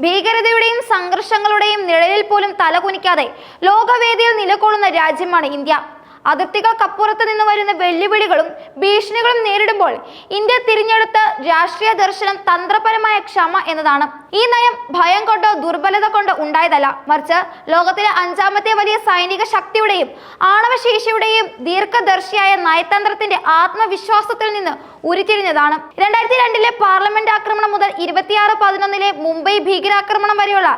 ഭീകരതയുടെയും സംഘർഷങ്ങളുടെയും നിഴലിൽ പോലും തലകുനിക്കാതെ ലോകവേദിയിൽ നിലകൊള്ളുന്ന രാജ്യമാണ് ഇന്ത്യ. അതിർത്തികൾക്കപ്പുറത്ത് നിന്ന് വരുന്ന വെല്ലുവിളികളും ഭീഷണികളും നേരിടുമ്പോൾ ഇന്ത്യ തിരഞ്ഞെടുത്ത രാഷ്ട്രീയ ദർശനം തന്ത്രപരമായ ക്ഷമ എന്നതാണ്. ഈ നയം ഭയം കൊണ്ടോ ദുർബലത കൊണ്ടോ ഉണ്ടായതല്ല, മറിച്ച് ലോകത്തിലെ 5ാമത്തെ വലിയ സൈനിക ശക്തിയുടെയും ആണവശേഷിയുടെയും ദീർഘദർശിയായ നയതന്ത്രത്തിന്റെ ആത്മവിശ്വാസത്തിൽ നിന്ന് ഉരുത്തിരിഞ്ഞതാണ്. 2002 പാർലമെന്റ് ആക്രമണം മുതൽ 26/11 മുംബൈ ഭീകരാക്രമണം വരെയുള്ള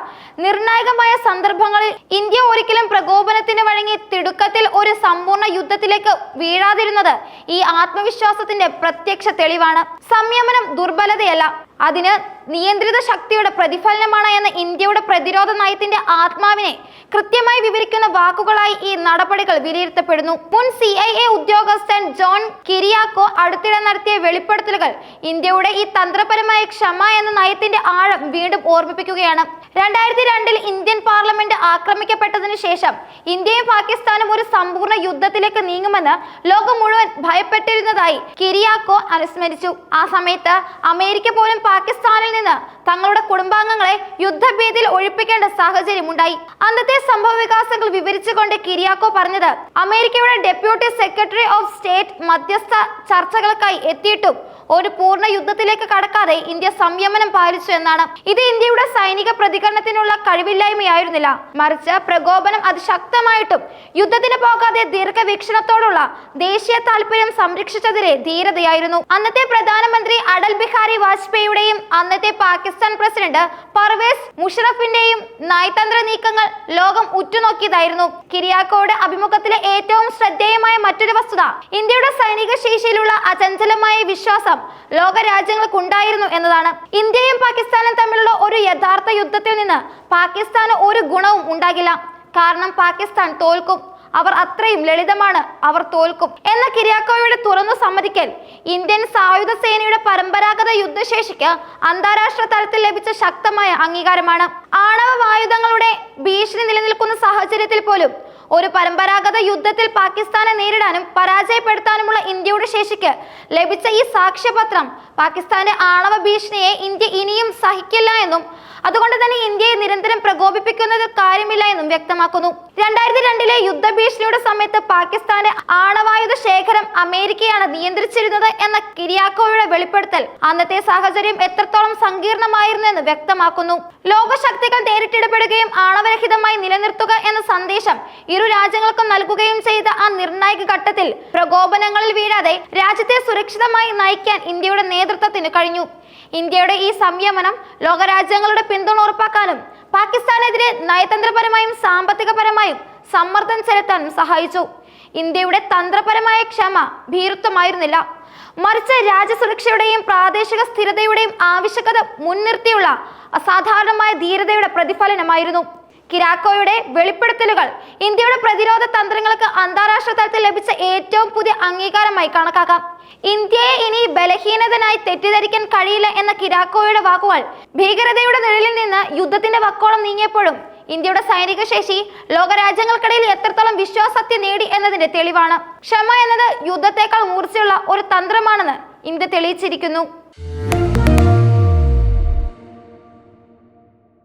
നിർണായകമായ സന്ദർഭങ്ങളിൽ ഇന്ത്യ ഒരിക്കലും പ്രകോപനത്തിന് വഴങ്ങി തിടുക്കത്തിൽ ഒരു സമ്പൂർണ്ണ യുദ്ധത്തിലേക്ക് വീഴാതിരുന്നത് ഈ ആത്മവിശ്വാസത്തിന്റെ പ്രത്യക്ഷ തെളിവാണ്. സംയമനം ദുർബലതയല്ല, അതിന് നിയന്ത്രിത ശക്തിയുടെ പ്രതിഫലനമാണ് എന്ന ഇന്ത്യയുടെ പ്രതിരോധ നയത്തിന്റെ ആത്മാവിനെ കൃത്യമായി വിവരിക്കുന്ന വാക്കുകളായി ഈ നടപടികൾ വിലയിരുത്തപ്പെടുന്നു. മുൻ CIA ഉദ്യോഗസ്ഥൻ ജോൺ കിരിയാക്കോ അടുത്തിടെ നടത്തിയ വെളിപ്പെടുത്തലുകൾ ഇന്ത്യയുടെ ഈ തന്ത്രപരമായ ക്ഷമ എന്ന നയത്തിന്റെ ആഴം വീണ്ടും ഓർമ്മിപ്പിക്കുകയാണ്. 2002 ഇന്ത്യൻ പാർലമെന്റ് ആക്രമിക്കപ്പെട്ടതിനു ശേഷം ഇന്ത്യയും പാകിസ്ഥാനും ഒരു സമ്പൂർണ്ണ യുദ്ധത്തിലേക്ക് നീങ്ങുമെന്ന് ലോകം മുഴുവൻ ഭയപ്പെട്ടിരുന്നതായി കിരിയാക്കോ അനുസ്മരിച്ചു. ആ സമയത്ത് അമേരിക്ക പോലും പാകിസ്ഥാനിൽ നിന്ന് തങ്ങളുടെ കുടുംബാംഗങ്ങളെ യുദ്ധഭീതിയിൽ ഒഴിപ്പിക്കേണ്ട സാഹചര്യമുണ്ടായി. അന്നത്തെ സംഭവ വികാസങ്ങൾ വിവരിച്ചുകൊണ്ട് കിരിയാക്കോ പറഞ്ഞത്, അമേരിക്കയുടെ ഡെപ്യൂട്ടി സെക്രട്ടറി ഓഫ് സ്റ്റേറ്റ് മധ്യസ്ഥ ചർച്ചകൾക്കായി എത്തിയിട്ടും ഒരു പൂർണ്ണ യുദ്ധത്തിലേക്ക് കടക്കാതെ ഇന്ത്യ സംയമനം പാലിച്ചു എന്നാണ്. ഇത് ഇന്ത്യയുടെ സൈനിക പ്രതികരണത്തിനുള്ള കഴിവില്ലായ്മയായിരുന്നില്ല, മറിച്ച് പ്രകോപനം അതിശക്തമായിട്ടും യുദ്ധത്തിന് പോകാതെ ദീർഘവീക്ഷണത്തോടുള്ള ദേശീയ താല്പര്യം സംരക്ഷിച്ചതിലെ ധീരതയായിരുന്നു. അന്നത്തെ പ്രധാനമന്ത്രി അടൽ ബിഹാരി വാജ്പേയിയുടെയും അന്നത്തെ പാകിസ്ഥാൻ പ്രസിഡന്റ് പർവേസ് മുഷറഫിന്റെയും നയതന്ത്ര നീക്കങ്ങൾ ലോകം ഉറ്റുനോക്കിയതായിരുന്നു. കിരിയാക്കോയുടെ അഭിമുഖത്തിലെ ഏറ്റവും ശ്രദ്ധേയമായ മറ്റൊരു വസ്തുത ഇന്ത്യയുടെ സൈനിക ശേഷിയിലുള്ള അചഞ്ചലമായ വിശ്വാസം ലോകരാജ്യങ്ങൾക്കുണ്ടായിരുന്നു എന്നതാണ്. ഇന്ത്യയും പാകിസ്ഥാനും തമ്മിലുള്ള ഒരു യഥാർത്ഥ യുദ്ധത്തിൽ നിന്ന് പാകിസ്ഥാന് ഒരു ഗുണവും ഉണ്ടാകില്ല. കാരണം പാകിസ്ഥാൻ തോൽക്കും, അവർ അത്രയും ലളിതമാണ്, അവർ തോൽക്കും എന്ന കിരിയാക്കോയുടെ തുറന്നു സമ്മതിക്കൽ ഇന്ത്യൻ സായുധ സേനയുടെ പരമ്പരാഗത യുദ്ധശേഷിക്ക് അന്താരാഷ്ട്ര തലത്തിൽ ലഭിച്ച ശക്തമായ അംഗീകാരമാണ്. ആണവായുധങ്ങളുടെ ഭീഷണി നിലനിൽക്കുന്ന സാഹചര്യത്തിൽ പോലും ഒരു പരമ്പരാഗത യുദ്ധത്തിൽ പാകിസ്ഥാനെ നേരിടാനും പരാജയപ്പെടുത്താനുമുള്ള ഇന്ത്യയുടെ ശേഷിക്ക് ലഭിച്ച ഈ സാക്ഷ്യപത്രം പാകിസ്ഥാന്റെ ആണവ ഭീഷണിയെ ഇന്ത്യ ഇനിയും സഹിക്കില്ല എന്നും അതുകൊണ്ട് തന്നെ ഇന്ത്യയെ നിരന്തരം പ്രകോപിപ്പിക്കുന്നതിൽ കാര്യമില്ല എന്നും വ്യക്തമാക്കുന്നു. 2002 യുദ്ധഭീഷണിയുടെ സമയത്ത് പാകിസ്ഥാന്റെ ആണവായുധ ശേഖരം അമേരിക്കയാണ് നിയന്ത്രിച്ചിരുന്നത് എന്ന കിരിയാക്കോയുടെ വെളിപ്പെടുത്തൽ അന്നത്തെ സാഹചര്യം എത്രത്തോളം സങ്കീർണമായിരുന്നു എന്ന് വ്യക്തമാക്കുന്നു. ലോകശക്തികൾ നേരിട്ടിടപെടുകയും ആണവരഹിതമായി നിലനിർത്തുക എന്ന സന്ദേശം ഇരു രാജ്യങ്ങൾക്കും നൽകുകയും ചെയ്ത ആ നിർണായക ഘട്ടത്തിൽ പ്രകോപനങ്ങളിൽ വീഴാതെ രാജ്യത്തെ സുരക്ഷിതമായി നയിക്കാൻ ഇന്ത്യയുടെ നേതൃത്വത്തിന് കഴിഞ്ഞു. ഇന്ത്യയുടെ ഈ സംയമനം ലോകരാജ്യങ്ങളുടെ പിന്തുണ ഉറപ്പാക്കാനും പാകിസ്ഥാനെതിരെ നയതന്ത്രപരമായും സാമ്പത്തികപരമായും സമ്മർദ്ദം ചെലുത്താനും സഹായിച്ചു. ഇന്ത്യയുടെ തന്ത്രപരമായ ക്ഷമ ഭീരുത്വമായിരുന്നില്ല, മറിച്ച് രാജ്യസുരക്ഷയുടെയും പ്രാദേശിക സ്ഥിരതയുടെയും ആവശ്യകത മുൻനിർത്തിയുള്ള അസാധാരണമായ ധീരതയുടെ പ്രതിഫലനമായിരുന്നു. കിരാക്കോയുടെ വെളിപ്പെടുത്തലുകൾ ഇന്ത്യയുടെ പ്രതിരോധ തന്ത്രങ്ങൾക്ക് അന്താരാഷ്ട്ര തലത്തിൽ ലഭിച്ച ഏറ്റവും പുതിയ അംഗീകാരമായി കണക്കാക്കാം. ഇന്ത്യയെ ഇനി ബലഹീനതനായി തെറ്റിദ്ധരിക്കാൻ കഴിയില്ല എന്ന കിരാക്കോയുടെ വാക്കുകൾ ഭീകരതയുടെ നിഴലിൽ നിന്ന് യുദ്ധത്തിന്റെ വക്കോളം നീങ്ങിയപ്പോഴും ഇന്ത്യയുടെ സൈനിക ശേഷി ലോകരാജ്യങ്ങൾക്കിടയിൽ എത്രത്തോളം വിശ്വാസത്തെ നേടി എന്നതിന്റെ തെളിവാണ്. ക്ഷമ എന്നത് യുദ്ധത്തെക്കാൾ മൂർച്ചയുള്ള ഒരു തന്ത്രമാണെന്ന് ഇന്ത്യ തെളിയിച്ചിരിക്കുന്നു.